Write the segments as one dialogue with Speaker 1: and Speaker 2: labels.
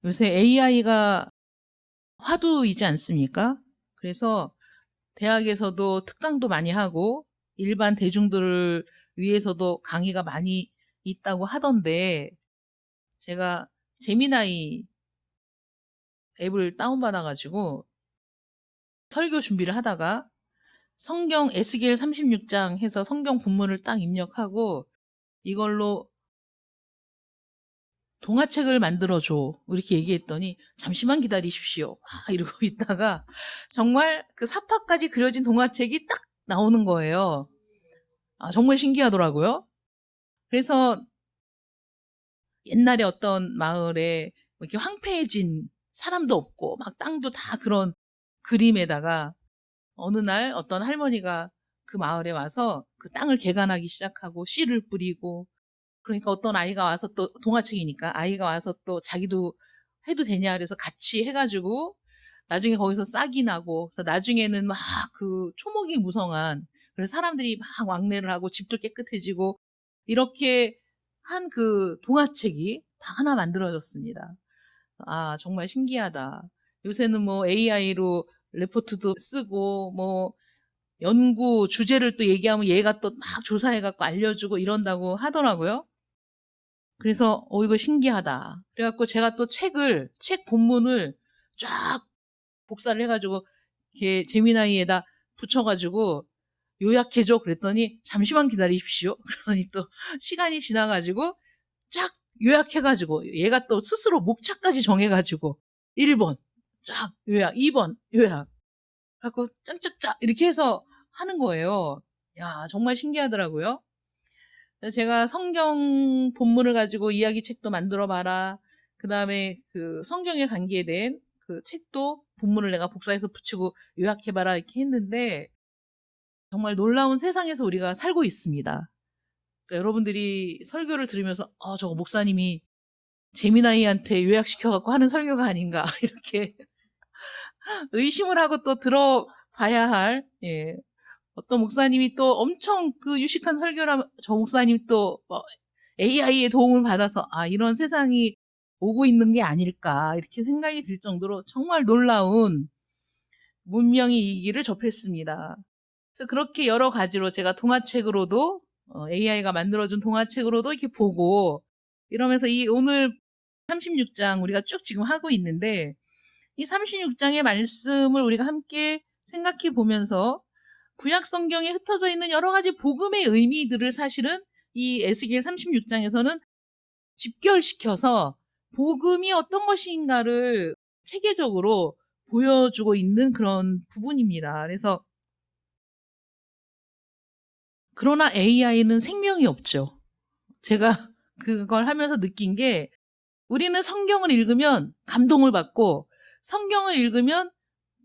Speaker 1: 요새 AI가 화두이지 않습니까? 그래서 대학에서도 특강도 많이 하고 일반 대중들을 위해서도 강의가 많이 있다고 하던데 제가 제미나이 앱을 다운받아가지고 설교 준비를 하다가 성경 에스겔 36장 해서 성경 본문을 딱 입력하고 이걸로 동화책을 만들어줘. 이렇게 얘기했더니 잠시만 기다리십시오. 이러고 있다가 정말 그 사파까지 그려진 동화책이 딱 나오는 거예요. 정말 신기하더라고요. 그래서 옛날에 어떤 마을에 이렇게 황폐해진 사람도 없고 막 땅도 다 그런 그림에다가 어느 날 어떤 할머니가 그 마을에 와서 그 땅을 개간하기 시작하고 씨를 뿌리고 그러니까 어떤 아이가 와서 또 동화책이니까 아이가 와서 또 자기도 해도 되냐 그래서 같이 해가지고 나중에 거기서 싹이 나고 그래서 나중에는 막 그 초목이 무성한 그래서 사람들이 막 왕래를 하고 집도 깨끗해지고 이렇게 한 그 동화책이 다 하나 만들어졌습니다. 정말 신기하다. 요새는 뭐 AI로 레포트도 쓰고 뭐 연구 주제를 또 얘기하면 얘가 또 막 조사해갖고 알려주고 이런다고 하더라고요. 그래서 이거 신기하다. 그래갖고 제가 또 책 본문을 쫙 복사를 해가지고 이렇게 제미나이에다 붙여가지고 요약해줘 그랬더니 잠시만 기다리십시오. 그러더니 또 시간이 지나가지고 쫙 요약해가지고 얘가 또 스스로 목차까지 정해가지고 1번 쫙 요약, 2번 요약. 그래갖고 짱짝짝 이렇게 해서 하는 거예요. 야, 정말 신기하더라고요. 제가 성경 본문을 가지고 이야기 책도 만들어 봐라. 그 다음에 그 성경에 관계된 그 책도 본문을 내가 복사해서 붙이고 요약해 봐라 이렇게 했는데 정말 놀라운 세상에서 우리가 살고 있습니다. 그러니까 여러분들이 설교를 들으면서 저거 목사님이 제미나이한테 요약시켜갖고 하는 설교가 아닌가 이렇게 의심을 하고 또 들어봐야 할 어떤 목사님이 또 엄청 그 유식한 설교를 저 목사님 또 AI의 도움을 받아서 이런 세상이 오고 있는 게 아닐까 이렇게 생각이 들 정도로 정말 놀라운 문명의 이기를 접했습니다. 그래서 그렇게 여러 가지로 제가 동화책으로도 AI가 만들어준 동화책으로도 이렇게 보고 이러면서 이 오늘 36장 우리가 쭉 지금 하고 있는데 이 36장의 말씀을 우리가 함께 생각해 보면서 구약 성경에 흩어져 있는 여러 가지 복음의 의미들을 사실은 이 에스겔 36장에서는 집결시켜서 복음이 어떤 것인가를 체계적으로 보여주고 있는 그런 부분입니다. 그래서 그러나 AI는 생명이 없죠. 제가 그걸 하면서 느낀 게 우리는 성경을 읽으면 감동을 받고 성경을 읽으면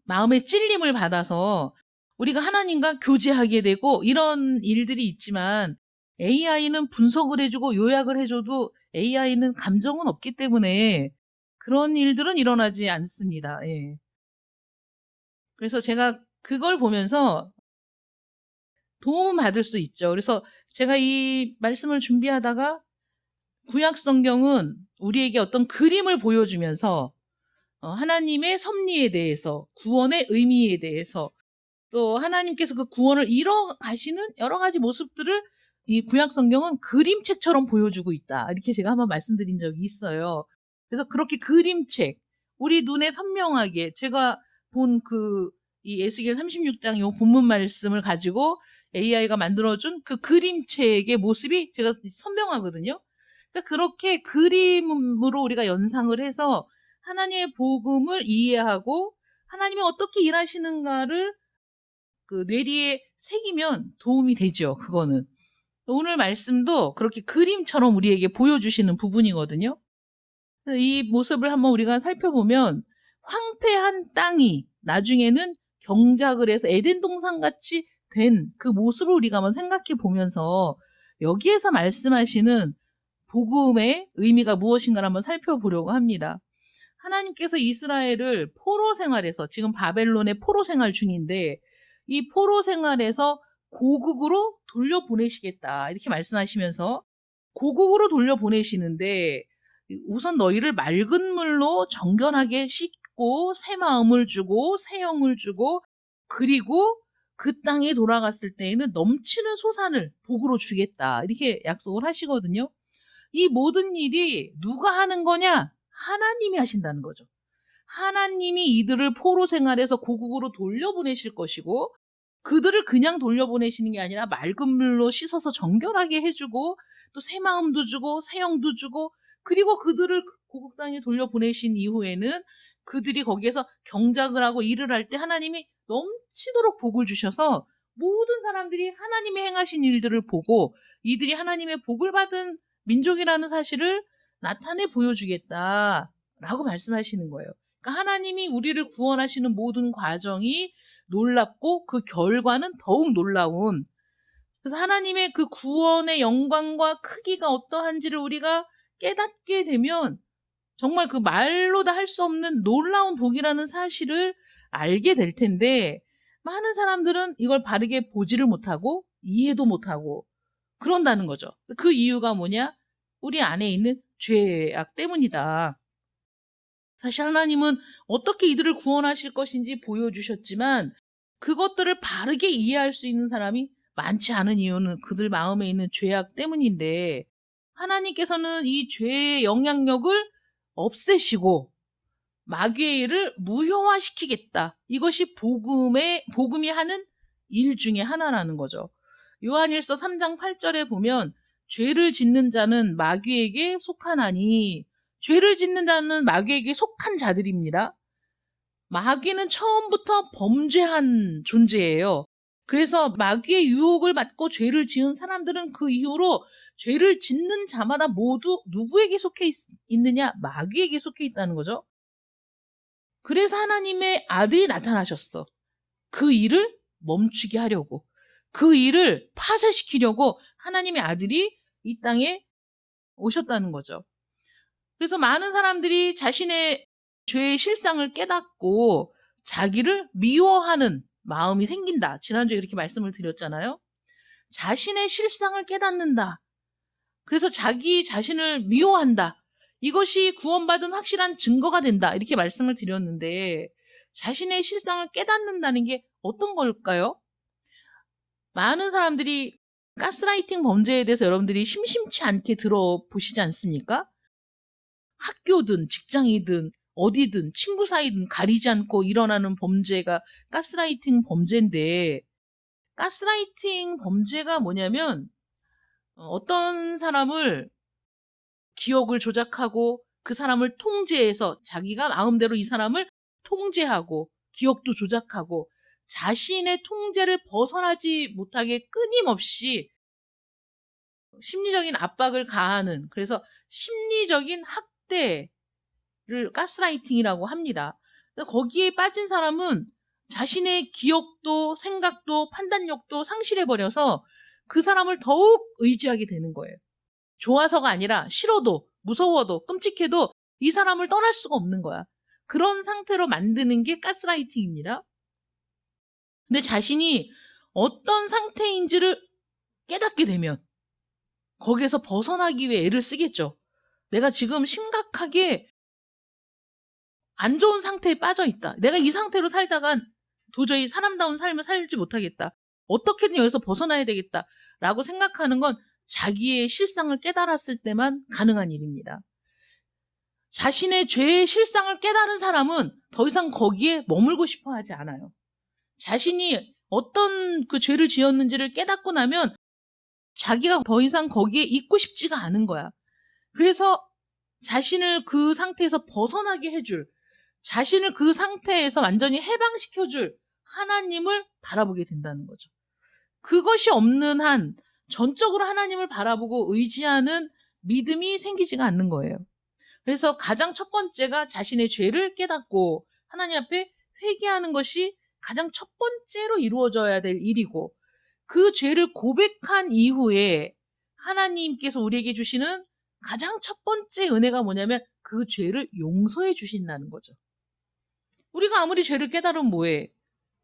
Speaker 1: 마음의 찔림을 받아서 우리가 하나님과 교제하게 되고 이런 일들이 있지만 AI는 분석을 해주고 요약을 해줘도 AI는 감정은 없기 때문에 그런 일들은 일어나지 않습니다. 예. 그래서 제가 그걸 보면서 도움은 받을 수 있죠. 그래서 제가 이 말씀을 준비하다가 구약 성경은 우리에게 어떤 그림을 보여주면서 하나님의 섭리에 대해서 구원의 의미에 대해서 또 하나님께서 그 구원을 이뤄 가시는 여러 가지 모습들을 이 구약 성경은 그림책처럼 보여주고 있다. 이렇게 제가 한번 말씀드린 적이 있어요. 그래서 그렇게 그림책, 우리 눈에 선명하게 제가 본 이 에스겔 36장 요 본문 말씀을 가지고 AI가 만들어준 그 그림책의 모습이 제가 선명하거든요. 그러니까 그렇게 그림으로 우리가 연상을 해서 하나님의 복음을 이해하고 하나님이 어떻게 일하시는가를 그 뇌리에 새기면 도움이 되죠. 그거는. 오늘 말씀도 그렇게 그림처럼 우리에게 보여주시는 부분이거든요. 이 모습을 한번 우리가 살펴보면 황폐한 땅이 나중에는 경작을 해서 에덴 동산 같이 된 그 모습을 우리가 한번 생각해 보면서 여기에서 말씀하시는 복음의 의미가 무엇인가를 한번 살펴보려고 합니다. 하나님께서 이스라엘을 포로 생활에서 지금 바벨론의 포로 생활 중인데 이 포로 생활에서 고국으로 돌려보내시겠다 이렇게 말씀하시면서 고국으로 돌려보내시는데 우선 너희를 맑은 물로 정결하게 씻고 새 마음을 주고 새 영을 주고 그리고 그 땅에 돌아갔을 때에는 넘치는 소산을 복으로 주겠다. 이렇게 약속을 하시거든요. 이 모든 일이 누가 하는 거냐? 하나님이 하신다는 거죠. 하나님이 이들을 포로 생활에서 고국으로 돌려보내실 것이고 그들을 그냥 돌려보내시는 게 아니라 맑은 물로 씻어서 정결하게 해주고 또 새 마음도 주고 새 영도 주고 그리고 그들을 고국 땅에 돌려보내신 이후에는 그들이 거기에서 경작을 하고 일을 할 때 하나님이 넘치도록 복을 주셔서 모든 사람들이 하나님이 행하신 일들을 보고 이들이 하나님의 복을 받은 민족이라는 사실을 나타내 보여주겠다라고 말씀하시는 거예요. 그러니까 하나님이 우리를 구원하시는 모든 과정이 놀랍고 그 결과는 더욱 놀라운, 그래서 하나님의 그 구원의 영광과 크기가 어떠한지를 우리가 깨닫게 되면 정말 그 말로 다 할 수 없는 놀라운 복이라는 사실을 알게 될 텐데 많은 사람들은 이걸 바르게 보지를 못하고 이해도 못하고 그런다는 거죠. 그 이유가 뭐냐? 우리 안에 있는 죄악 때문이다. 사실 하나님은 어떻게 이들을 구원하실 것인지 보여주셨지만 그것들을 바르게 이해할 수 있는 사람이 많지 않은 이유는 그들 마음에 있는 죄악 때문인데 하나님께서는 이 죄의 영향력을 없애시고 마귀의 일을 무효화시키겠다. 이것이 복음이 하는 일 중에 하나라는 거죠. 요한일서 3장 8절에 보면 죄를 짓는 자는 마귀에게 속하나니, 죄를 짓는 자는 마귀에게 속한 자들입니다. 마귀는 처음부터 범죄한 존재예요. 그래서 마귀의 유혹을 받고 죄를 지은 사람들은 그 이후로 죄를 짓는 자마다 모두 누구에게 속해 있느냐? 마귀에게 속해 있다는 거죠. 그래서 하나님의 아들이 나타나셨어. 그 일을 멈추게 하려고, 그 일을 파쇄시키려고 하나님의 아들이 이 땅에 오셨다는 거죠. 그래서 많은 사람들이 자신의 죄의 실상을 깨닫고 자기를 미워하는 마음이 생긴다. 지난주에 이렇게 말씀을 드렸잖아요. 자신의 실상을 깨닫는다. 그래서 자기 자신을 미워한다. 이것이 구원받은 확실한 증거가 된다. 이렇게 말씀을 드렸는데 자신의 실상을 깨닫는다는 게 어떤 걸까요? 많은 사람들이 가스라이팅 범죄에 대해서 여러분들이 심심치 않게 들어보시지 않습니까? 학교든 직장이든 어디든 친구 사이든 가리지 않고 일어나는 범죄가 가스라이팅 범죄인데, 가스라이팅 범죄가 뭐냐면 어떤 사람을 기억을 조작하고 그 사람을 통제해서 자기가 마음대로 이 사람을 통제하고 기억도 조작하고 자신의 통제를 벗어나지 못하게 끊임없이 심리적인 압박을 가하는, 그래서 심리적인 학대를 가스라이팅이라고 합니다. 거기에 빠진 사람은 자신의 기억도 생각도 판단력도 상실해버려서 그 사람을 더욱 의지하게 되는 거예요. 좋아서가 아니라 싫어도 무서워도 끔찍해도 이 사람을 떠날 수가 없는 거야. 그런 상태로 만드는 게 가스라이팅입니다. 근데 자신이 어떤 상태인지를 깨닫게 되면 거기에서 벗어나기 위해 애를 쓰겠죠. 내가 지금 심각하게 안 좋은 상태에 빠져 있다. 내가 이 상태로 살다간 도저히 사람다운 삶을 살지 못하겠다. 어떻게든 여기서 벗어나야 되겠다. 라고 생각하는 건 자기의 실상을 깨달았을 때만 가능한 일입니다. 자신의 죄의 실상을 깨달은 사람은 더 이상 거기에 머물고 싶어 하지 않아요. 자신이 어떤 그 죄를 지었는지를 깨닫고 나면 자기가 더 이상 거기에 있고 싶지가 않은 거야. 그래서 자신을 그 상태에서 벗어나게 해줄, 자신을 그 상태에서 완전히 해방시켜줄 하나님을 바라보게 된다는 거죠. 그것이 없는 한 전적으로 하나님을 바라보고 의지하는 믿음이 생기지가 않는 거예요. 그래서 가장 첫 번째가 자신의 죄를 깨닫고 하나님 앞에 회개하는 것이 가장 첫 번째로 이루어져야 될 일이고, 그 죄를 고백한 이후에 하나님께서 우리에게 주시는 가장 첫 번째 은혜가 뭐냐면 그 죄를 용서해 주신다는 거죠. 우리가 아무리 죄를 깨달으면 뭐해?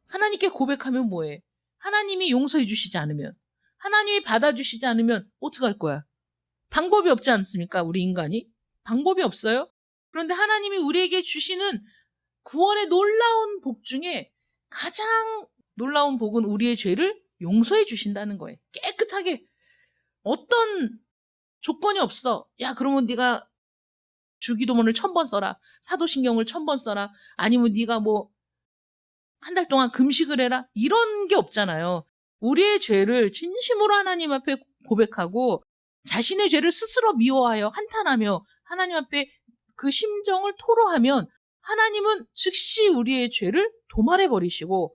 Speaker 1: 하나님께 고백하면 뭐해? 하나님이 용서해 주시지 않으면, 하나님이 받아주시지 않으면 어떡할 거야? 방법이 없지 않습니까? 우리 인간이? 방법이 없어요. 그런데 하나님이 우리에게 주시는 구원의 놀라운 복 중에 가장 놀라운 복은 우리의 죄를 용서해 주신다는 거예요. 깨끗하게. 어떤 조건이 없어. 야, 그러면 네가 주기도문을 1000번 써라. 사도신경을 1000번 써라. 아니면 네가 뭐 한 달 동안 금식을 해라. 이런 게 없잖아요. 우리의 죄를 진심으로 하나님 앞에 고백하고 자신의 죄를 스스로 미워하여 한탄하며 하나님 앞에 그 심정을 토로하면 하나님은 즉시 우리의 죄를 도말해 버리시고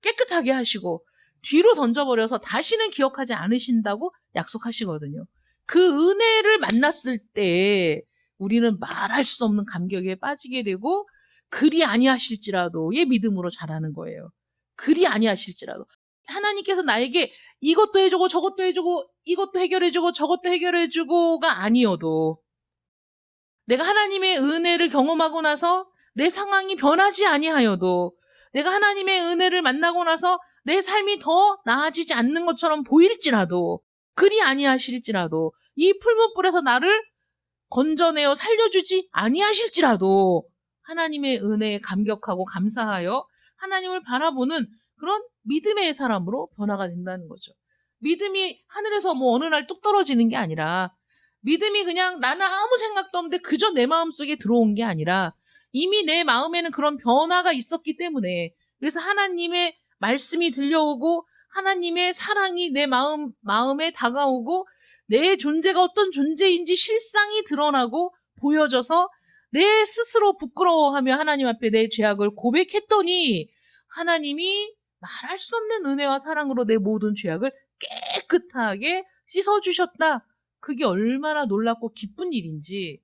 Speaker 1: 깨끗하게 하시고 뒤로 던져버려서 다시는 기억하지 않으신다고 약속하시거든요. 그 은혜를 만났을 때 우리는 말할 수 없는 감격에 빠지게 되고 그리 아니하실지라도의 믿음으로 자라는 거예요. 그리 아니하실지라도. 하나님께서 나에게 이것도 해주고 저것도 해주고 이것도 해결해주고 저것도 해결해주고가 아니어도 내가 하나님의 은혜를 경험하고 나서 내 상황이 변하지 아니하여도 내가 하나님의 은혜를 만나고 나서 내 삶이 더 나아지지 않는 것처럼 보일지라도 그리 아니하실지라도 이 풀무불에서 나를 건져내어 살려주지 아니하실지라도 하나님의 은혜에 감격하고 감사하여 하나님을 바라보는 그런 믿음의 사람으로 변화가 된다는 거죠. 믿음이 하늘에서 뭐 어느 날 뚝 떨어지는 게 아니라 믿음이 그냥 나는 아무 생각도 없는데 그저 내 마음속에 들어온 게 아니라 이미 내 마음에는 그런 변화가 있었기 때문에 그래서 하나님의 말씀이 들려오고 하나님의 사랑이 내 마음에 다가오고 내 존재가 어떤 존재인지 실상이 드러나고 보여져서 내 스스로 부끄러워하며 하나님 앞에 내 죄악을 고백했더니 하나님이 말할 수 없는 은혜와 사랑으로 내 모든 죄악을 깨끗하게 씻어주셨다. 그게 얼마나 놀랍고 기쁜 일인지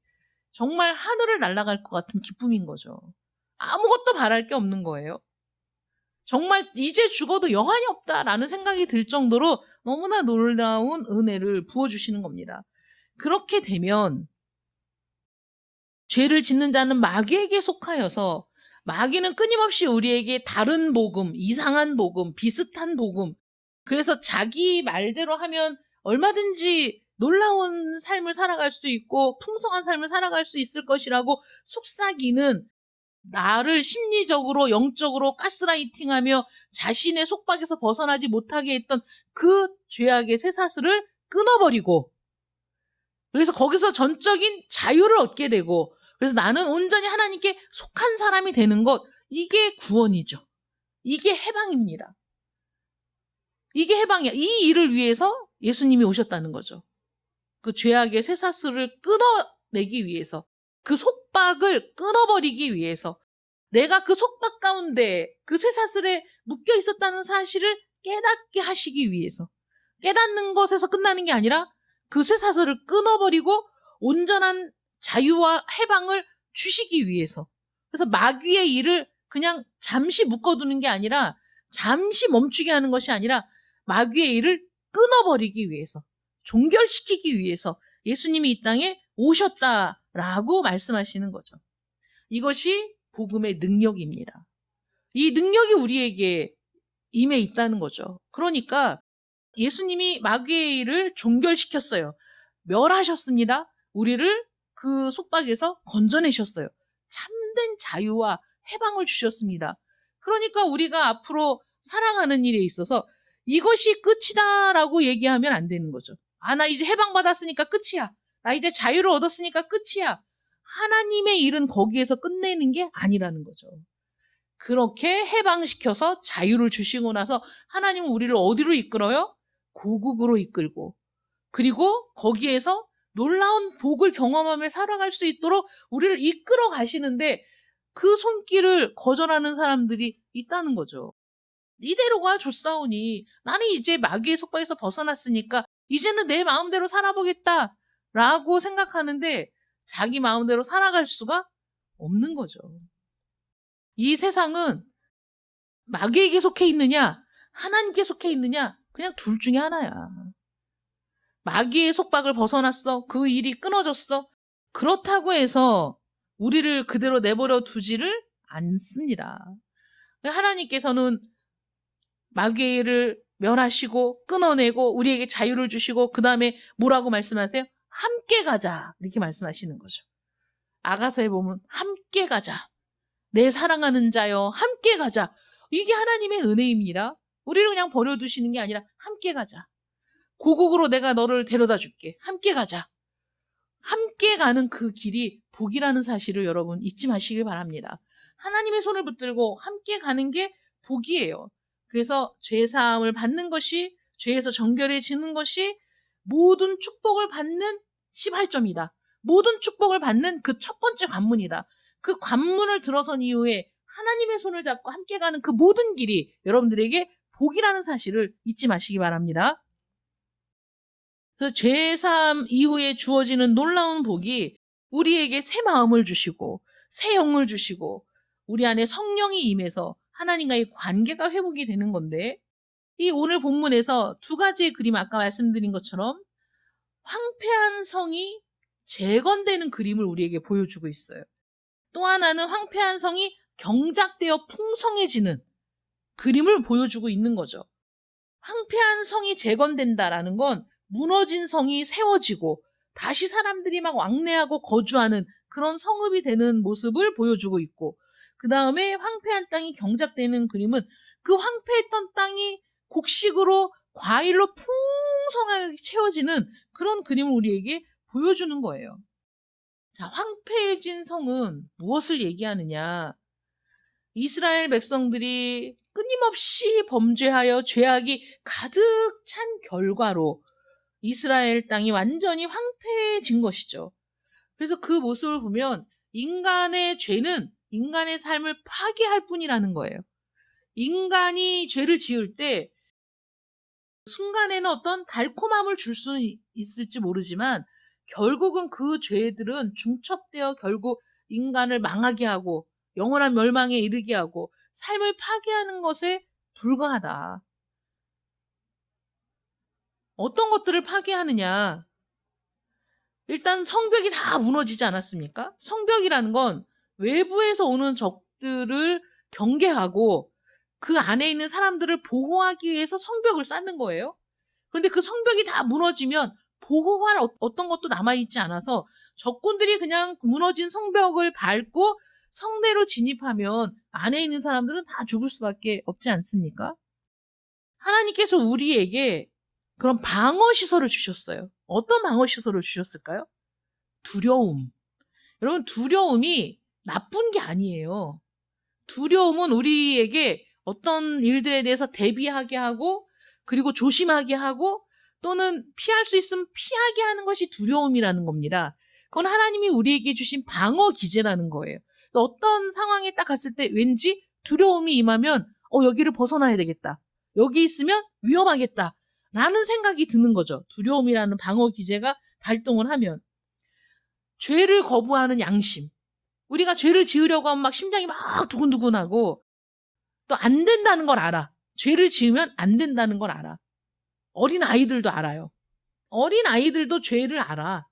Speaker 1: 정말 하늘을 날아갈 것 같은 기쁨인 거죠. 아무것도 바랄 게 없는 거예요. 정말 이제 죽어도 여한이 없다라는 생각이 들 정도로 너무나 놀라운 은혜를 부어주시는 겁니다. 그렇게 되면 죄를 짓는 자는 마귀에게 속하여서 마귀는 끊임없이 우리에게 다른 복음, 이상한 복음, 비슷한 복음 그래서 자기 말대로 하면 얼마든지 놀라운 삶을 살아갈 수 있고 풍성한 삶을 살아갈 수 있을 것이라고 속삭이는 나를 심리적으로 영적으로 가스라이팅하며 자신의 속박에서 벗어나지 못하게 했던 그 죄악의 쇠사슬을 끊어버리고 그래서 거기서 전적인 자유를 얻게 되고 그래서 나는 온전히 하나님께 속한 사람이 되는 것 이게 구원이죠. 이게 해방입니다. 이게 해방이야. 이 일을 위해서 예수님이 오셨다는 거죠. 그 죄악의 쇠사슬을 끊어내기 위해서 그 속박을 끊어버리기 위해서 내가 그 속박 가운데 그 쇠사슬에 묶여 있었다는 사실을 깨닫게 하시기 위해서 깨닫는 것에서 끝나는 게 아니라 그 쇠사슬을 끊어버리고 온전한 자유와 해방을 주시기 위해서 그래서 마귀의 일을 그냥 잠시 묶어두는 게 아니라 잠시 멈추게 하는 것이 아니라 마귀의 일을 끊어버리기 위해서 종결시키기 위해서 예수님이 이 땅에 오셨다라고 말씀하시는 거죠. 이것이 복음의 능력입니다. 이 능력이 우리에게 임해 있다는 거죠. 그러니까 예수님이 마귀의 일을 종결시켰어요. 멸하셨습니다. 우리를 그 속박에서 건져내셨어요. 참된 자유와 해방을 주셨습니다. 그러니까 우리가 앞으로 살아가는 일에 있어서 이것이 끝이다라고 얘기하면 안 되는 거죠. 아, 나 이제 해방받았으니까 끝이야. 나 이제 자유를 얻었으니까 끝이야. 하나님의 일은 거기에서 끝내는 게 아니라는 거죠. 그렇게 해방시켜서 자유를 주시고 나서 하나님은 우리를 어디로 이끌어요? 고국으로 이끌고 그리고 거기에서 놀라운 복을 경험하며 살아갈 수 있도록 우리를 이끌어 가시는데 그 손길을 거절하는 사람들이 있다는 거죠. 이대로가 좋사오니 나는 이제 마귀의 속박에서 벗어났으니까 이제는 내 마음대로 살아보겠다 라고 생각하는데 자기 마음대로 살아갈 수가 없는 거죠. 이 세상은 마귀에게 속해 있느냐 하나님께 속해 있느냐 그냥 둘 중에 하나야. 마귀의 속박을 벗어났어. 그 일이 끊어졌어. 그렇다고 해서 우리를 그대로 내버려 두지를 않습니다. 하나님께서는 마귀의 일을 멸하시고 끊어내고 우리에게 자유를 주시고 그 다음에 뭐라고 말씀하세요? 함께 가자 이렇게 말씀하시는 거죠. 아가서에 보면 함께 가자. 내 사랑하는 자여 함께 가자. 이게 하나님의 은혜입니다. 우리를 그냥 버려두시는 게 아니라 함께 가자. 고국으로 내가 너를 데려다 줄게. 함께 가자. 함께 가는 그 길이 복이라는 사실을 여러분 잊지 마시길 바랍니다. 하나님의 손을 붙들고 함께 가는 게 복이에요. 그래서 죄사함을 받는 것이, 죄에서 정결해지는 것이 모든 축복을 받는 18점이다. 모든 축복을 받는 그 첫 번째 관문이다. 그 관문을 들어선 이후에 하나님의 손을 잡고 함께 가는 그 모든 길이 여러분들에게 복이라는 사실을 잊지 마시기 바랍니다. 그래서 죄사함 이후에 주어지는 놀라운 복이 우리에게 새 마음을 주시고 새 영을 주시고 우리 안에 성령이 임해서 하나님과의 관계가 회복이 되는 건데, 이 오늘 본문에서 두 가지의 그림, 아까 말씀드린 것처럼 황폐한 성이 재건되는 그림을 우리에게 보여주고 있어요. 또 하나는 황폐한 성이 경작되어 풍성해지는 그림을 보여주고 있는 거죠. 황폐한 성이 재건된다라는 건 무너진 성이 세워지고 다시 사람들이 막 왕래하고 거주하는 그런 성읍이 되는 모습을 보여주고 있고, 그 다음에 황폐한 땅이 경작되는 그림은 그 황폐했던 땅이 곡식으로 과일로 풍성하게 채워지는 그런 그림을 우리에게 보여주는 거예요. 자, 황폐해진 성은 무엇을 얘기하느냐? 이스라엘 백성들이 끊임없이 범죄하여 죄악이 가득 찬 결과로 이스라엘 땅이 완전히 황폐해진 것이죠. 그래서 그 모습을 보면 인간의 죄는 인간의 삶을 파괴할 뿐이라는 거예요. 인간이 죄를 지을 때 순간에는 어떤 달콤함을 줄 수 있을지 모르지만 결국은 그 죄들은 중첩되어 결국 인간을 망하게 하고 영원한 멸망에 이르게 하고 삶을 파괴하는 것에 불과하다. 어떤 것들을 파괴하느냐? 일단 성벽이 다 무너지지 않았습니까? 성벽이라는 건 외부에서 오는 적들을 경계하고 그 안에 있는 사람들을 보호하기 위해서 성벽을 쌓는 거예요. 그런데 그 성벽이 다 무너지면 보호할 어떤 것도 남아있지 않아서 적군들이 그냥 무너진 성벽을 밟고 성내로 진입하면 안에 있는 사람들은 다 죽을 수밖에 없지 않습니까? 하나님께서 우리에게 그런 방어시설을 주셨어요. 어떤 방어시설을 주셨을까요? 두려움. 여러분, 두려움이 나쁜 게 아니에요. 두려움은 우리에게 어떤 일들에 대해서 대비하게 하고, 그리고 조심하게 하고, 또는 피할 수 있으면 피하게 하는 것이 두려움이라는 겁니다. 그건 하나님이 우리에게 주신 방어 기제라는 거예요. 어떤 상황에 딱 갔을 때 왠지 두려움이 임하면 여기를 벗어나야 되겠다. 여기 있으면 위험하겠다. 라는 생각이 드는 거죠. 두려움이라는 방어 기제가 발동을 하면. 죄를 거부하는 양심. 우리가 죄를 지으려고 하면 막 심장이 막 두근두근하고 또 안 된다는 걸 알아. 죄를 지으면 안 된다는 걸 알아. 어린 아이들도 알아요. 어린 아이들도 죄를 알아.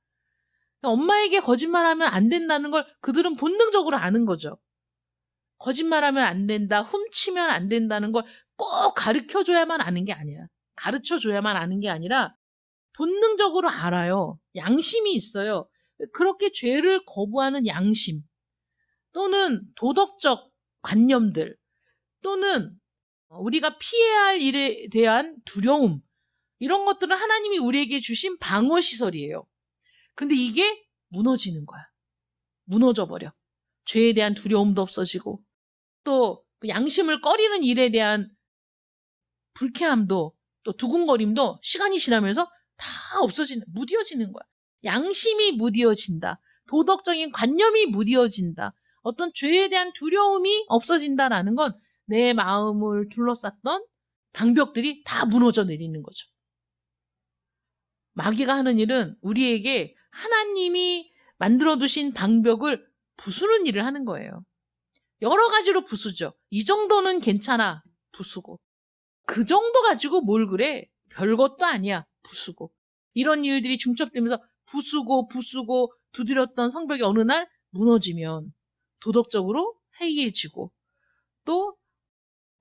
Speaker 1: 엄마에게 거짓말하면 안 된다는 걸 그들은 본능적으로 아는 거죠. 거짓말하면 안 된다, 훔치면 안 된다는 걸 꼭 가르쳐줘야만 아는 게 아니야. 가르쳐줘야만 아는 게 아니라 본능적으로 알아요. 양심이 있어요. 그렇게 죄를 거부하는 양심 또는 도덕적 관념들 또는 우리가 피해야 할 일에 대한 두려움, 이런 것들은 하나님이 우리에게 주신 방어시설이에요. 근데 이게 무너지는 거야. 무너져 버려. 죄에 대한 두려움도 없어지고 또 양심을 꺼리는 일에 대한 불쾌함도 또 두근거림도 시간이 지나면서 다 무뎌지는 거야. 양심이 무뎌진다. 도덕적인 관념이 무뎌진다. 어떤 죄에 대한 두려움이 없어진다라는 건 내 마음을 둘러쌌던 방벽들이 다 무너져 내리는 거죠. 마귀가 하는 일은 우리에게 하나님이 만들어두신 방벽을 부수는 일을 하는 거예요. 여러 가지로 부수죠. 이 정도는 괜찮아. 부수고. 그 정도 가지고 뭘 그래? 별것도 아니야. 부수고. 이런 일들이 중첩되면서 부수고 두드렸던 성벽이 어느 날 무너지면 도덕적으로 해이해지고 또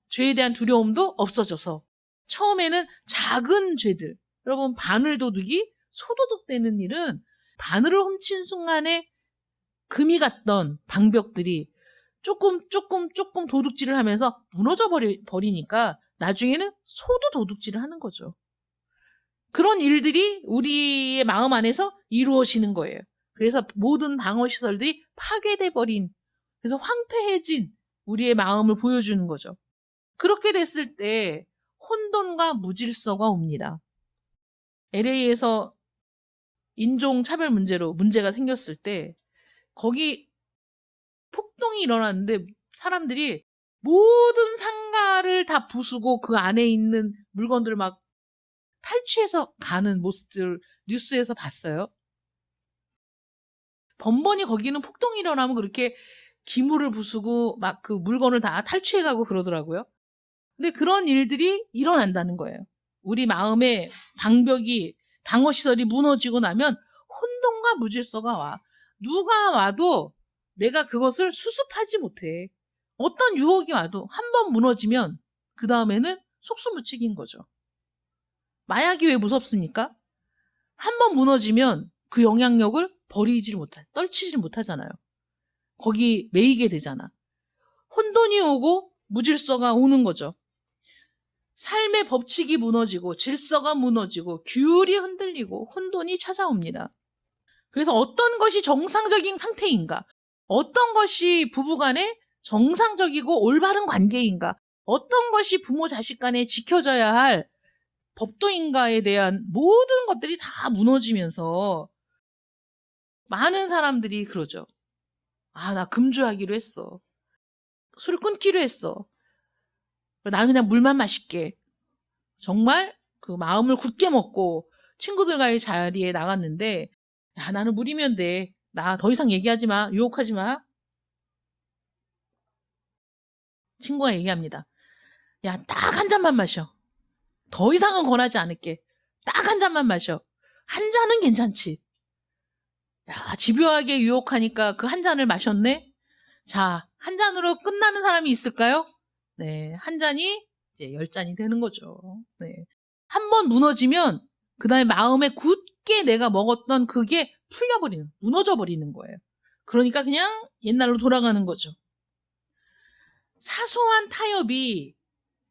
Speaker 1: 죄에 대한 두려움도 없어져서 처음에는 작은 죄들, 여러분 바늘 도둑이 소도둑 되는 일은 바늘을 훔친 순간에 금이 갔던 방벽들이 조금 도둑질을 하면서 무너져 버리니까 나중에는 소도 도둑질을 하는 거죠. 그런 일들이 우리의 마음 안에서 이루어지는 거예요. 그래서 모든 방어시설들이 파괴돼 버린, 그래서 황폐해진 우리의 마음을 보여주는 거죠. 그렇게 됐을 때 혼돈과 무질서가 옵니다. LA에서 인종차별 문제로 문제가 생겼을 때 거기 폭동이 일어났는데 사람들이 모든 상가를 다 부수고 그 안에 있는 물건들을 막 탈취해서 가는 모습들 뉴스에서 봤어요. 번번이 거기는 폭동이 일어나면 그렇게 기물을 부수고 막 그 물건을 다 탈취해가고 그러더라고요. 근데 그런 일들이 일어난다는 거예요. 우리 마음의 방벽이, 방어시설이 무너지고 나면 혼돈과 무질서가 와. 누가 와도 내가 그것을 수습하지 못해. 어떤 유혹이 와도 한 번 무너지면 그 다음에는 속수무책인 거죠. 마약이 왜 무섭습니까? 한 번 무너지면 그 영향력을 떨치질 못하잖아요. 거기 매이게 되잖아. 혼돈이 오고 무질서가 오는 거죠. 삶의 법칙이 무너지고 질서가 무너지고 규율이 흔들리고 혼돈이 찾아옵니다. 그래서 어떤 것이 정상적인 상태인가? 어떤 것이 부부간에 정상적이고 올바른 관계인가? 어떤 것이 부모 자식 간에 지켜져야 할 법도인가에 대한 모든 것들이 다 무너지면서 많은 사람들이 그러죠. 아, 나 금주하기로 했어. 술을 끊기로 했어. 나는 그냥 물만 마실게. 정말 그 마음을 굳게 먹고 친구들과의 자리에 나갔는데, 야, 나는 물이면 돼. 나 더 이상 얘기하지 마. 유혹하지 마. 친구가 얘기합니다. 야, 딱 한 잔만 마셔. 더 이상은 권하지 않을게. 딱 한 잔만 마셔. 한 잔은 괜찮지. 야, 집요하게 유혹하니까 그 한 잔을 마셨네? 자, 한 잔으로 끝나는 사람이 있을까요? 네, 한 잔이 이제 10잔이 되는 거죠. 네. 한 번 무너지면 그 다음에 마음에 굳게 내가 먹었던 그게 무너져 버리는 거예요. 그러니까 그냥 옛날로 돌아가는 거죠. 사소한 타협이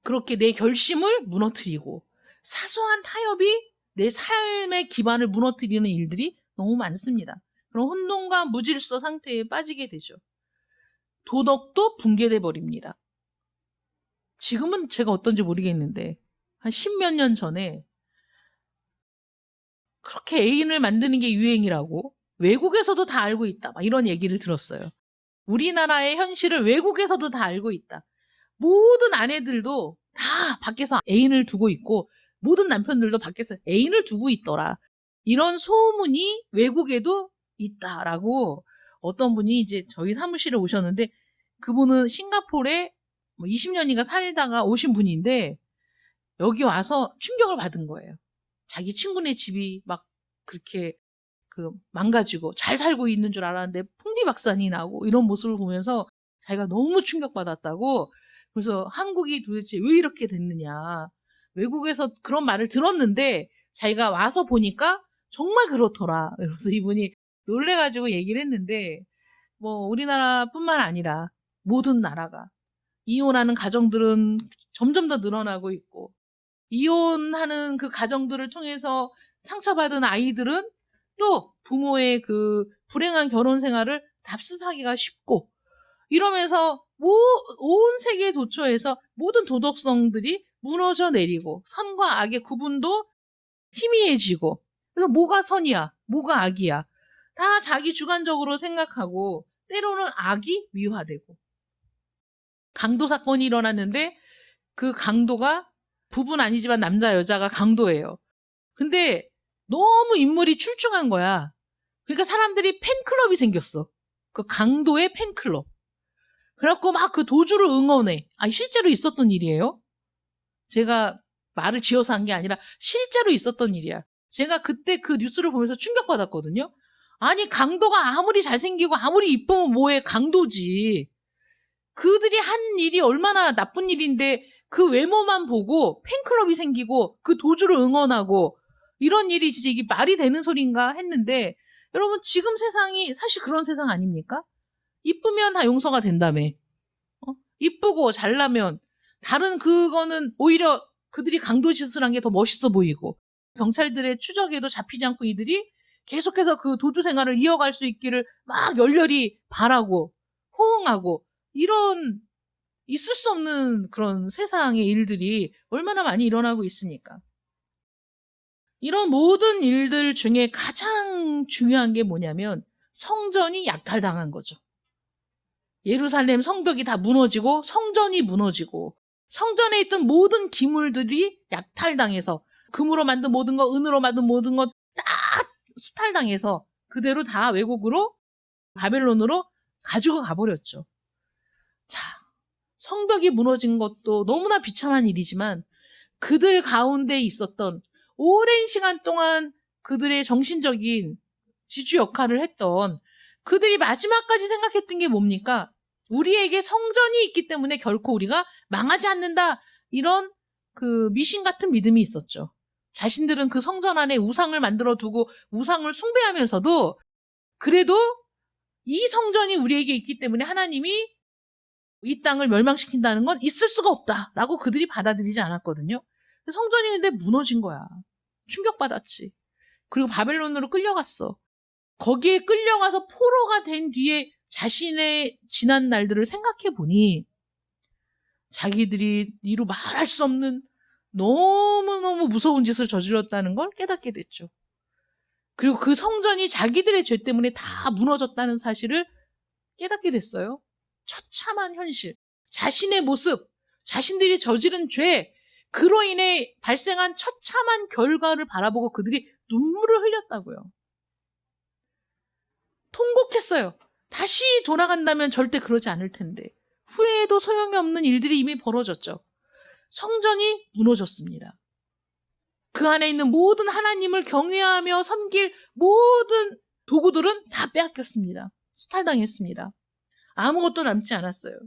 Speaker 1: 그렇게 내 결심을 무너뜨리고 사소한 타협이 내 삶의 기반을 무너뜨리는 일들이 너무 많습니다. 그럼 혼돈과 무질서 상태에 빠지게 되죠. 도덕도 붕괴돼 버립니다. 지금은 제가 어떤지 모르겠는데 한 10몇 년 전에 그렇게 애인을 만드는 게 유행이라고 외국에서도 다 알고 있다. 막 이런 얘기를 들었어요. 우리나라의 현실을 외국에서도 다 알고 있다. 모든 아내들도 다 밖에서 애인을 두고 있고 모든 남편들도 밖에서 애인을 두고 있더라. 이런 소문이 외국에도 있다라고 어떤 분이 이제 저희 사무실에 오셨는데 그분은 싱가포르에 20년인가 살다가 오신 분인데 여기 와서 충격을 받은 거예요. 자기 친구네 집이 막 그렇게 망가지고 잘 살고 있는 줄 알았는데 풍비박산이 나고 이런 모습을 보면서 자기가 너무 충격받았다고. 그래서 한국이 도대체 왜 이렇게 됐느냐. 외국에서 그런 말을 들었는데 자기가 와서 보니까 정말 그렇더라. 그래서 이분이 놀래가지고 얘기를 했는데 뭐 우리나라뿐만 아니라 모든 나라가 이혼하는 가정들은 점점 더 늘어나고 있고 이혼하는 그 가정들을 통해서 상처받은 아이들은 또 부모의 그 불행한 결혼 생활을 답습하기가 쉽고 이러면서 온 세계 도처에서 모든 도덕성들이 무너져 내리고 선과 악의 구분도 희미해지고 그래서 뭐가 선이야 뭐가 악이야 다 자기 주관적으로 생각하고 때로는 악이 위화되고 강도 사건이 일어났는데 그 강도가 부부는 아니지만 남자 여자가 강도예요. 근데 너무 인물이 출중한 거야. 그러니까 사람들이 팬클럽이 생겼어. 그 강도의 팬클럽. 그래갖고 막 그 도주를 응원해. 아니 실제로 있었던 일이에요. 제가 말을 지어서 한 게 아니라 실제로 있었던 일이야. 제가 그때 그 뉴스를 보면서 충격받았거든요. 아니 강도가 아무리 잘생기고 아무리 이쁘면 뭐해 강도지. 그들이 한 일이 얼마나 나쁜 일인데 그 외모만 보고 팬클럽이 생기고 그 도주를 응원하고 이런 일이 진짜 이게 말이 되는 소린가 했는데 여러분 지금 세상이 사실 그런 세상 아닙니까? 이쁘면 다 용서가 된다며. 이쁘고 잘나면 다른 그거는 오히려 그들이 강도짓을 한 게 더 멋있어 보이고 경찰들의 추적에도 잡히지 않고 이들이 계속해서 그 도주 생활을 이어갈 수 있기를 막 열렬히 바라고 호응하고 이런 있을 수 없는 그런 세상의 일들이 얼마나 많이 일어나고 있습니까? 이런 모든 일들 중에 가장 중요한 게 뭐냐면 성전이 약탈당한 거죠. 예루살렘 성벽이 다 무너지고 성전이 무너지고 성전에 있던 모든 기물들이 약탈당해서 금으로 만든 모든 것, 은으로 만든 모든 것 다 수탈당해서 그대로 다 외국으로 바벨론으로 가지고 가버렸죠. 자, 성벽이 무너진 것도 너무나 비참한 일이지만 그들 가운데 있었던 오랜 시간 동안 그들의 정신적인 지주 역할을 했던 그들이 마지막까지 생각했던 게 뭡니까? 우리에게 성전이 있기 때문에 결코 우리가 망하지 않는다. 이런 그 미신 같은 믿음이 있었죠. 자신들은 그 성전 안에 우상을 만들어 두고 우상을 숭배하면서도 그래도 이 성전이 우리에게 있기 때문에 하나님이 이 땅을 멸망시킨다는 건 있을 수가 없다라고 그들이 받아들이지 않았거든요. 성전이 근데 무너진 거야. 충격받았지. 그리고 바벨론으로 끌려갔어. 거기에 끌려가서 포로가 된 뒤에 자신의 지난 날들을 생각해 보니 자기들이 이루 말할 수 없는 너무너무 무서운 짓을 저질렀다는 걸 깨닫게 됐죠. 그리고 그 성전이 자기들의 죄 때문에 다 무너졌다는 사실을 깨닫게 됐어요. 처참한 현실, 자신의 모습, 자신들이 저지른 죄, 그로 인해 발생한 처참한 결과를 바라보고 그들이 눈물을 흘렸다고요. 통곡했어요. 다시 돌아간다면 절대 그러지 않을 텐데. 후회해도 소용이 없는 일들이 이미 벌어졌죠. 성전이 무너졌습니다. 그 안에 있는 모든 하나님을 경외하며 섬길 모든 도구들은 다 빼앗겼습니다. 수탈당했습니다. 아무것도 남지 않았어요.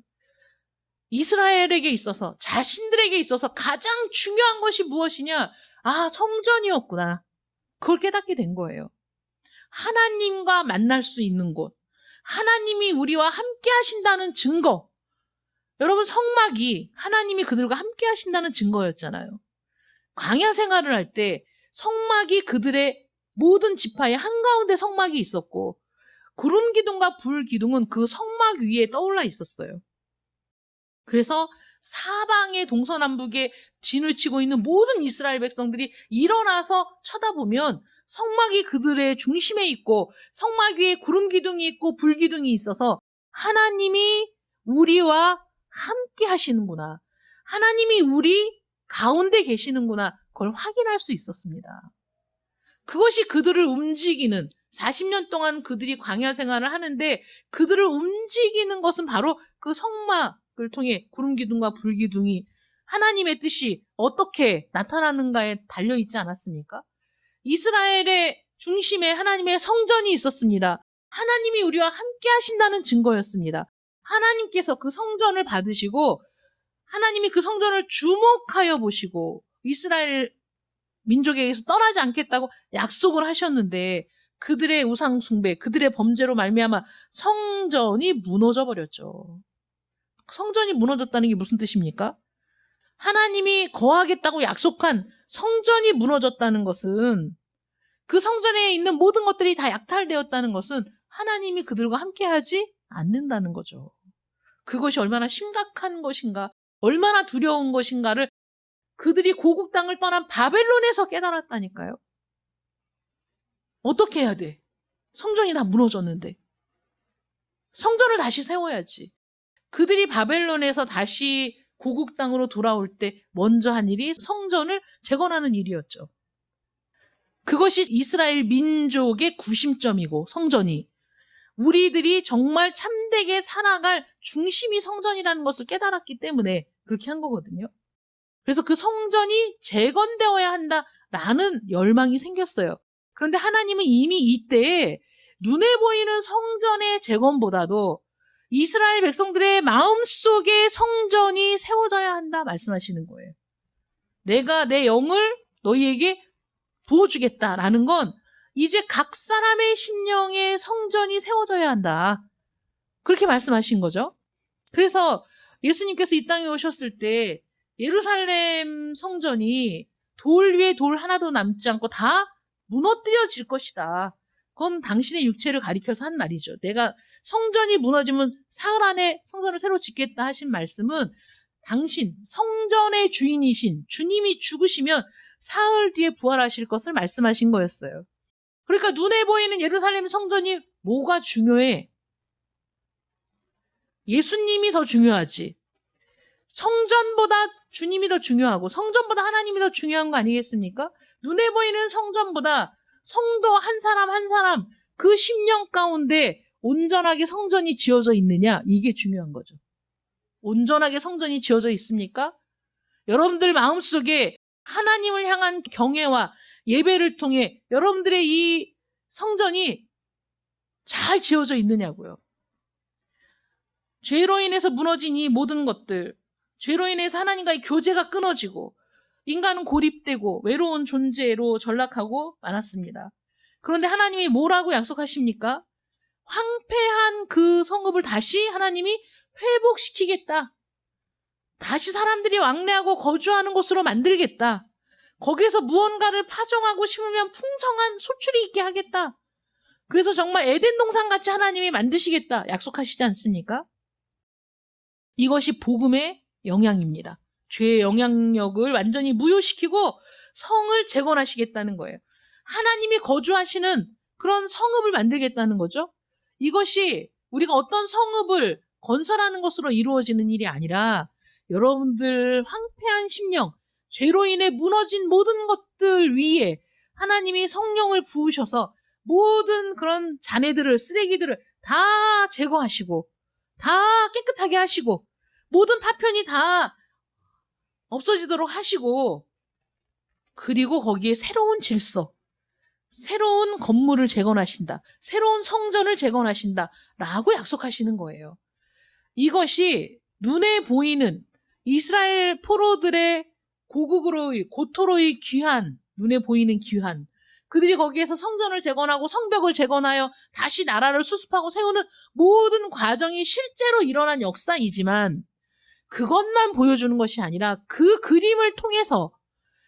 Speaker 1: 이스라엘에게 있어서, 자신들에게 있어서 가장 중요한 것이 무엇이냐? 아, 성전이었구나. 그걸 깨닫게 된 거예요. 하나님과 만날 수 있는 곳, 하나님이 우리와 함께 하신다는 증거. 여러분, 성막이 하나님이 그들과 함께 하신다는 증거였잖아요. 광야 생활을 할 때 성막이 그들의 모든 지파의 한가운데 성막이 있었고 구름 기둥과 불 기둥은 그 성막 위에 떠올라 있었어요. 그래서 사방의 동서남북에 진을 치고 있는 모든 이스라엘 백성들이 일어나서 쳐다보면 성막이 그들의 중심에 있고 성막 위에 구름 기둥이 있고 불 기둥이 있어서 하나님이 우리와 함께 하시는구나. 하나님이 우리 가운데 계시는구나. 그걸 확인할 수 있었습니다. 그것이 그들을 움직이는 40년 동안 그들이 광야 생활을 하는데 그들을 움직이는 것은 바로 그 성막을 통해 구름 기둥과 불 기둥이 하나님의 뜻이 어떻게 나타나는가에 달려있지 않았습니까? 이스라엘의 중심에 하나님의 성전이 있었습니다. 하나님이 우리와 함께 하신다는 증거였습니다. 하나님께서 그 성전을 받으시고 하나님이 그 성전을 주목하여 보시고 이스라엘 민족에게서 떠나지 않겠다고 약속을 하셨는데 그들의 우상 숭배, 그들의 범죄로 말미암아 성전이 무너져 버렸죠. 성전이 무너졌다는 게 무슨 뜻입니까? 하나님이 거하겠다고 약속한 성전이 무너졌다는 것은 그 성전에 있는 모든 것들이 다 약탈되었다는 것은 하나님이 그들과 함께하지 않는다는 거죠. 그것이 얼마나 심각한 것인가, 얼마나 두려운 것인가를 그들이 고국 땅을 떠난 바벨론에서 깨달았다니까요. 어떻게 해야 돼? 성전이 다 무너졌는데. 성전을 다시 세워야지. 그들이 바벨론에서 다시 고국 땅으로 돌아올 때 먼저 한 일이 성전을 재건하는 일이었죠. 그것이 이스라엘 민족의 구심점이고 성전이 우리들이 정말 참되게 살아갈 중심이 성전이라는 것을 깨달았기 때문에 그렇게 한 거거든요. 그래서 그 성전이 재건되어야 한다라는 열망이 생겼어요. 그런데 하나님은 이미 이때에 눈에 보이는 성전의 재건보다도 이스라엘 백성들의 마음속에 성전이 세워져야 한다 말씀하시는 거예요. 내가 내 영을 너희에게 부어주겠다라는 건 이제 각 사람의 심령에 성전이 세워져야 한다. 그렇게 말씀하신 거죠. 그래서 예수님께서 이 땅에 오셨을 때 예루살렘 성전이 돌 위에 돌 하나도 남지 않고 다 무너뜨려질 것이다. 그건 당신의 육체를 가리켜서 한 말이죠. 내가 성전이 무너지면 사흘 안에 성전을 새로 짓겠다 하신 말씀은 당신 성전의 주인이신 주님이 죽으시면 사흘 뒤에 부활하실 것을 말씀하신 거였어요. 그러니까 눈에 보이는 예루살렘 성전이 뭐가 중요해? 예수님이 더 중요하지. 성전보다 주님이 더 중요하고 성전보다 하나님이 더 중요한 거 아니겠습니까? 눈에 보이는 성전보다 성도 한 사람 한 사람 그 심령 가운데 온전하게 성전이 지어져 있느냐, 이게 중요한 거죠. 온전하게 성전이 지어져 있습니까? 여러분들 마음속에 하나님을 향한 경외와 예배를 통해 여러분들의 이 성전이 잘 지어져 있느냐고요. 죄로 인해서 무너진 이 모든 것들, 죄로 인해서 하나님과의 교제가 끊어지고 인간은 고립되고 외로운 존재로 전락하고 많았습니다. 그런데 하나님이 뭐라고 약속하십니까? 황폐한 그 성읍을 다시 하나님이 회복시키겠다. 다시 사람들이 왕래하고 거주하는 곳으로 만들겠다. 거기에서 무언가를 파종하고 심으면 풍성한 소출이 있게 하겠다. 그래서 정말 에덴 동산같이 하나님이 만드시겠다 약속하시지 않습니까? 이것이 복음의 영향입니다. 죄의 영향력을 완전히 무효시키고 성을 재건하시겠다는 거예요. 하나님이 거주하시는 그런 성읍을 만들겠다는 거죠. 이것이 우리가 어떤 성읍을 건설하는 것으로 이루어지는 일이 아니라 여러분들 황폐한 심령, 죄로 인해 무너진 모든 것들 위에 하나님이 성령을 부으셔서 모든 그런 잔해들을, 쓰레기들을 다 제거하시고 다 깨끗하게 하시고 모든 파편이 다 없어지도록 하시고 그리고 거기에 새로운 질서, 새로운 건물을 재건하신다. 새로운 성전을 재건하신다. 라고 약속하시는 거예요. 이것이 눈에 보이는 이스라엘 포로들의 고국으로의 고토로의 귀한, 눈에 보이는 귀한, 그들이 거기에서 성전을 재건하고 성벽을 재건하여 다시 나라를 수습하고 세우는 모든 과정이 실제로 일어난 역사이지만 그것만 보여주는 것이 아니라 그 그림을 통해서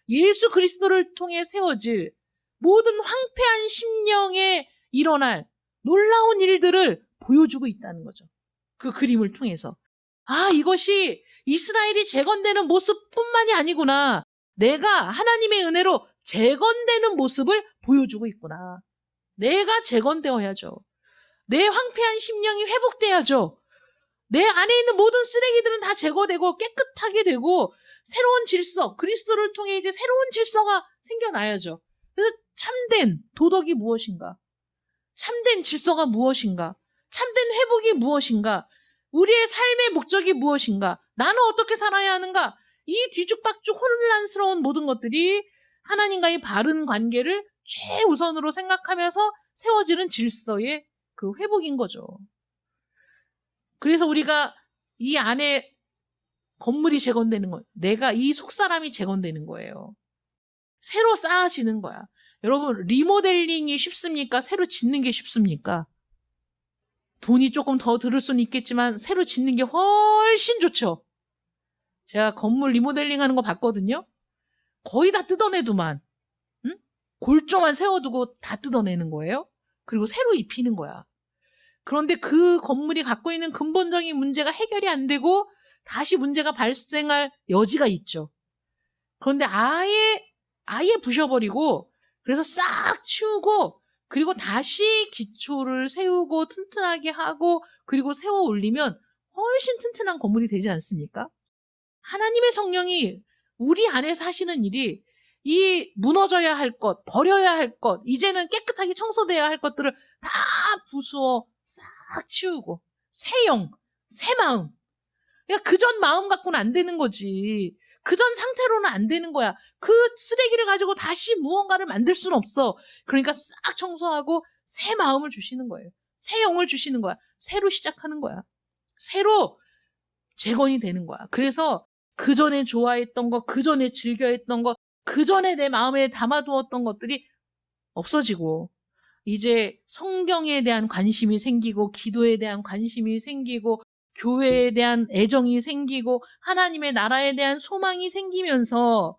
Speaker 1: 예수 그리스도를 통해 세워질 모든 황폐한 심령에 일어날 놀라운 일들을 보여주고 있다는 거죠. 그 그림을 통해서. 아, 이것이 이스라엘이 재건되는 모습뿐만이 아니구나. 내가 하나님의 은혜로 재건되는 모습을 보여주고 있구나. 내가 재건되어야죠. 내 황폐한 심령이 회복돼야죠. 내 안에 있는 모든 쓰레기들은 다 제거되고 깨끗하게 되고 새로운 질서, 그리스도를 통해 이제 새로운 질서가 생겨나야죠. 그래서 참된 도덕이 무엇인가? 참된 질서가 무엇인가? 참된 회복이 무엇인가? 우리의 삶의 목적이 무엇인가? 나는 어떻게 살아야 하는가? 이 뒤죽박죽 혼란스러운 모든 것들이 하나님과의 바른 관계를 최우선으로 생각하면서 세워지는 질서의 그 회복인 거죠. 그래서 우리가 이 안에 건물이 재건되는 거예요. 내가 이 속사람이 재건되는 거예요. 새로 쌓아지는 거야. 여러분, 리모델링이 쉽습니까? 새로 짓는 게 쉽습니까? 돈이 조금 더 들을 수는 있겠지만 새로 짓는 게 훨씬 좋죠. 제가 건물 리모델링 하는 거 봤거든요. 거의 다 뜯어내더만. 응? 골조만 세워두고 다 뜯어내는 거예요. 그리고 새로 입히는 거야. 그런데 그 건물이 갖고 있는 근본적인 문제가 해결이 안 되고 다시 문제가 발생할 여지가 있죠. 그런데 아예 부셔버리고 그래서 싹 치우고 그리고 다시 기초를 세우고 튼튼하게 하고 그리고 세워 올리면 훨씬 튼튼한 건물이 되지 않습니까? 하나님의 성령이 우리 안에서 하시는 일이 이 무너져야 할 것, 버려야 할 것, 이제는 깨끗하게 청소돼야 할 것들을 다 부수어 싹 치우고 새 영, 새 마음. 그러니까 그전 마음 갖고는 안 되는 거지. 그전 상태로는 안 되는 거야. 그 쓰레기를 가지고 다시 무언가를 만들 수는 없어. 그러니까 싹 청소하고 새 마음을 주시는 거예요. 새 영을 주시는 거야. 새로 시작하는 거야. 새로 재건이 되는 거야. 그래서 그전에 좋아했던 거, 그전에 즐겨했던 거, 그전에 내 마음에 담아두었던 것들이 없어지고 이제 성경에 대한 관심이 생기고 기도에 대한 관심이 생기고 교회에 대한 애정이 생기고 하나님의 나라에 대한 소망이 생기면서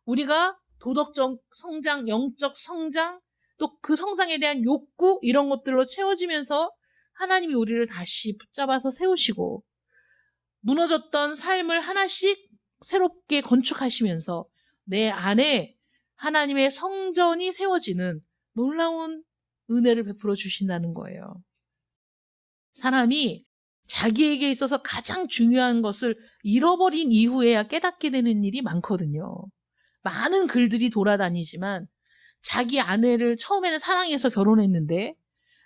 Speaker 1: 우리가 도덕적 성장, 영적 성장, 또 그 성장에 대한 욕구 이런 것들로 채워지면서 하나님이 우리를 다시 붙잡아서 세우시고 무너졌던 삶을 하나씩 새롭게 건축하시면서 내 안에 하나님의 성전이 세워지는 놀라운 은혜를 베풀어 주신다는 거예요. 사람이 자기에게 있어서 가장 중요한 것을 잃어버린 이후에야 깨닫게 되는 일이 많거든요. 많은 글들이 돌아다니지만 자기 아내를 처음에는 사랑해서 결혼했는데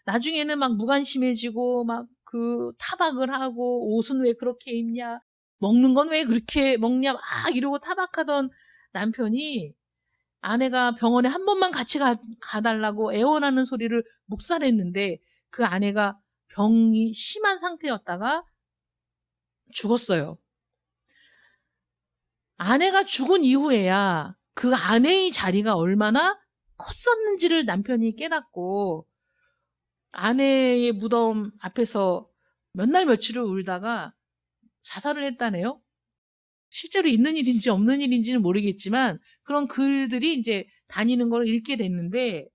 Speaker 1: 나중에는 막 무관심해지고 막 그 타박을 하고 옷은 왜 그렇게 입냐, 먹는 건 왜 그렇게 먹냐 막 이러고 타박하던 남편이 아내가 병원에 한 번만 같이 가달라고 애원하는 소리를 묵살했는데 그 아내가 병이 심한 상태였다가 죽었어요. 아내가 죽은 이후에야 그 아내의 자리가 얼마나 컸었는지를 남편이 깨닫고 아내의 무덤 앞에서 몇 날 며칠을 울다가 자살을 했다네요. 실제로 있는 일인지 없는 일인지는 모르겠지만 그런 글들이 이제 다니는 걸 읽게 됐는데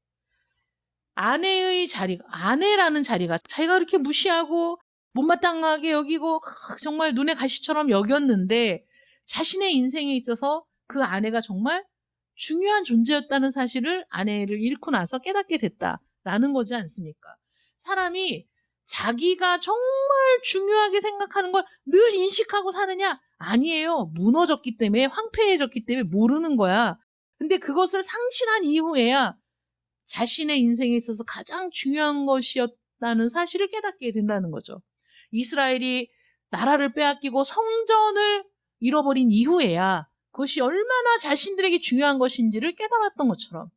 Speaker 1: 아내의 자리가, 아내라는 자리가 자기가 그렇게 무시하고 못마땅하게 여기고 정말 눈의 가시처럼 여겼는데 자신의 인생에 있어서 그 아내가 정말 중요한 존재였다는 사실을 아내를 잃고 나서 깨닫게 됐다라는 거지 않습니까? 사람이 자기가 정말 중요하게 생각하는 걸 늘 인식하고 사느냐? 아니에요. 무너졌기 때문에, 황폐해졌기 때문에 모르는 거야. 근데 그것을 상실한 이후에야 자신의 인생에 있어서 가장 중요한 것이었다는 사실을 깨닫게 된다는 거죠. 이스라엘이 나라를 빼앗기고 성전을 잃어버린 이후에야 그것이 얼마나 자신들에게 중요한 것인지를 깨달았던 것처럼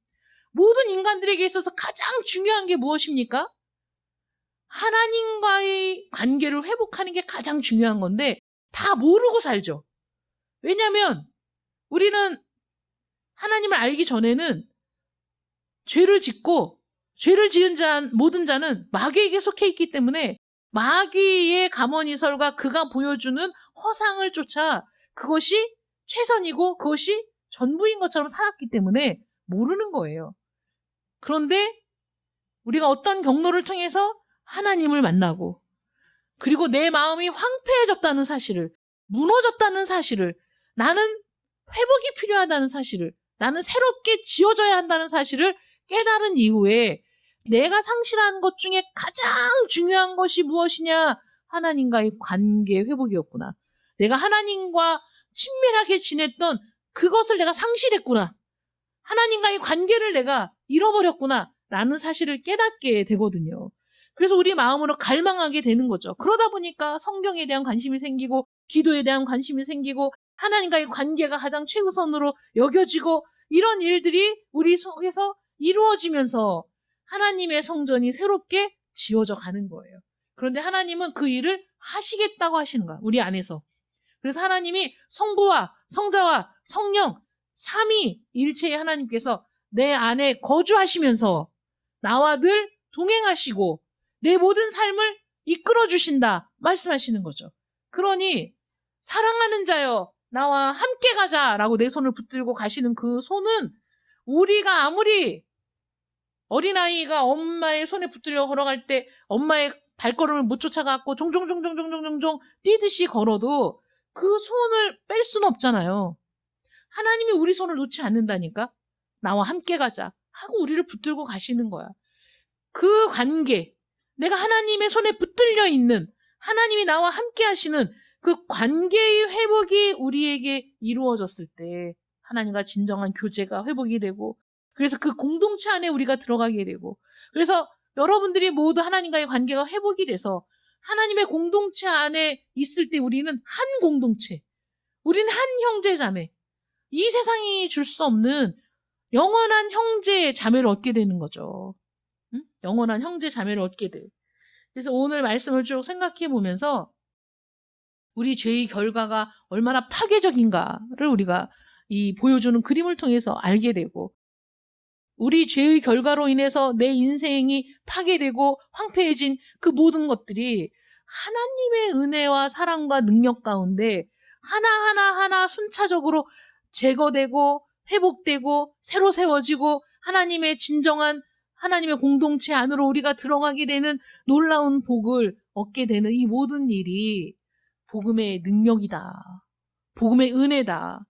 Speaker 1: 모든 인간들에게 있어서 가장 중요한 게 무엇입니까? 하나님과의 관계를 회복하는 게 가장 중요한 건데 다 모르고 살죠. 왜냐하면 우리는 하나님을 알기 전에는 죄를 짓고 죄를 지은 모든 자는 마귀에게 속해 있기 때문에 마귀의 감언이설과 그가 보여주는 허상을 쫓아 그것이 최선이고 그것이 전부인 것처럼 살았기 때문에 모르는 거예요. 그런데 우리가 어떤 경로를 통해서 하나님을 만나고 그리고 내 마음이 황폐해졌다는 사실을, 무너졌다는 사실을, 나는 회복이 필요하다는 사실을, 나는 새롭게 지어져야 한다는 사실을 깨달은 이후에 내가 상실한 것 중에 가장 중요한 것이 무엇이냐? 하나님과의 관계 회복이었구나. 내가 하나님과 친밀하게 지냈던 그것을 내가 상실했구나. 하나님과의 관계를 내가 잃어버렸구나. 라는 사실을 깨닫게 되거든요. 그래서 우리 마음으로 갈망하게 되는 거죠. 그러다 보니까 성경에 대한 관심이 생기고 기도에 대한 관심이 생기고 하나님과의 관계가 가장 최우선으로 여겨지고 이런 일들이 우리 속에서 이루어지면서 하나님의 성전이 새롭게 지어져 가는 거예요. 그런데 하나님은 그 일을 하시겠다고 하시는 거야. 우리 안에서. 그래서 하나님이 성부와 성자와 성령 삼위일체의 하나님께서 내 안에 거주하시면서 나와 늘 동행하시고 내 모든 삶을 이끌어 주신다 말씀하시는 거죠. 그러니 사랑하는 자여 나와 함께 가자라고 내 손을 붙들고 가시는 그 손은 우리가 아무리 어린아이가 엄마의 손에 붙들려 걸어갈 때 엄마의 발걸음을 못 쫓아가고 종종종종종종종 뛰듯이 걸어도 그 손을 뺄 수는 없잖아요. 하나님이 우리 손을 놓지 않는다니까. 나와 함께 가자 하고 우리를 붙들고 가시는 거야. 그 관계, 내가 하나님의 손에 붙들려 있는 하나님이 나와 함께 하시는 그 관계의 회복이 우리에게 이루어졌을 때 하나님과 진정한 교제가 회복이 되고 그래서 그 공동체 안에 우리가 들어가게 되고 그래서 여러분들이 모두 하나님과의 관계가 회복이 돼서 하나님의 공동체 안에 있을 때 우리는 한 공동체, 우리는 한 형제 자매, 이 세상이 줄 수 없는 영원한 형제 자매를 얻게 되는 거죠. 응? 영원한 형제 자매를 얻게 돼. 그래서 오늘 말씀을 쭉 생각해 보면서 우리 죄의 결과가 얼마나 파괴적인가를 우리가 이 보여주는 그림을 통해서 알게 되고 우리 죄의 결과로 인해서 내 인생이 파괴되고 황폐해진 그 모든 것들이 하나님의 은혜와 사랑과 능력 가운데 하나하나 순차적으로 제거되고 회복되고 새로 세워지고 하나님의 진정한 하나님의 공동체 안으로 우리가 들어가게 되는 놀라운 복을 얻게 되는 이 모든 일이 복음의 능력이다. 복음의 은혜다.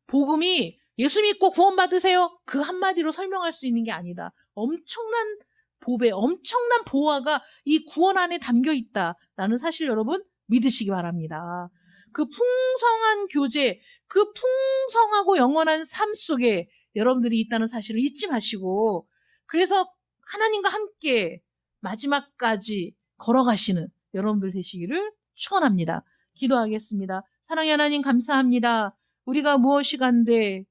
Speaker 1: 복음이 예수 믿고 구원받으세요. 그 한마디로 설명할 수 있는 게 아니다. 엄청난 보배, 엄청난 보화가 이 구원 안에 담겨 있다라는 사실 여러분 믿으시기 바랍니다. 그 풍성한 교제, 그 풍성하고 영원한 삶 속에 여러분들이 있다는 사실을 잊지 마시고 그래서 하나님과 함께 마지막까지 걸어가시는 여러분들 되시기를 축원합니다. 기도하겠습니다. 사랑의 하나님 감사합니다. 우리가 무엇이간데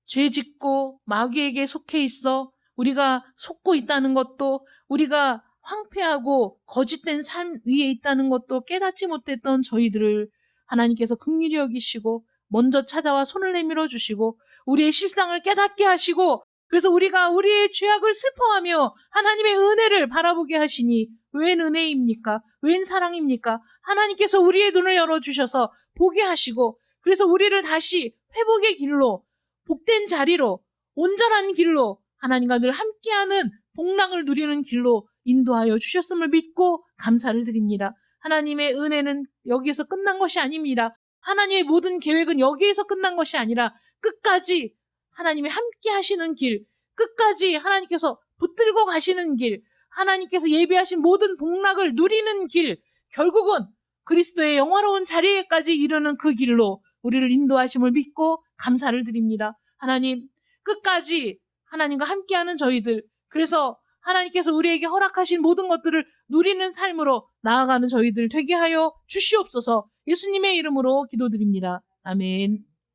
Speaker 1: 죄 짓고 마귀에게 속해 있어 우리가 속고 있다는 것도 우리가 황폐하고 거짓된 삶 위에 있다는 것도 깨닫지 못했던 저희들을 하나님께서 긍휼히 여기시고 먼저 찾아와 손을 내밀어 주시고 우리의 실상을 깨닫게 하시고 그래서 우리가 우리의 죄악을 슬퍼하며 하나님의 은혜를 바라보게 하시니 웬 은혜입니까? 웬 사랑입니까? 하나님께서 우리의 눈을 열어주셔서 보게 하시고 그래서 우리를 다시 회복의 길로 복된 자리로 온전한 길로 하나님과 늘 함께하는 복락을 누리는 길로 인도하여 주셨음을 믿고 감사를 드립니다. 하나님의 은혜는 여기에서 끝난 것이 아닙니다. 하나님의 모든 계획은 여기에서 끝난 것이 아니라 끝까지 하나님이 함께 하시는 길, 끝까지 하나님께서 붙들고 가시는 길, 하나님께서 예비하신 모든 복락을 누리는 길, 결국은 그리스도의 영화로운 자리에까지 이르는 그 길로 우리를 인도하심을 믿고 감사를 드립니다. 하나님, 끝까지 하나님과 함께하는 저희들, 그래서 하나님께서 우리에게 허락하신 모든 것들을 누리는 삶으로 나아가는 저희들 되게 하여 주시옵소서. 예수님의 이름으로 기도드립니다. 아멘.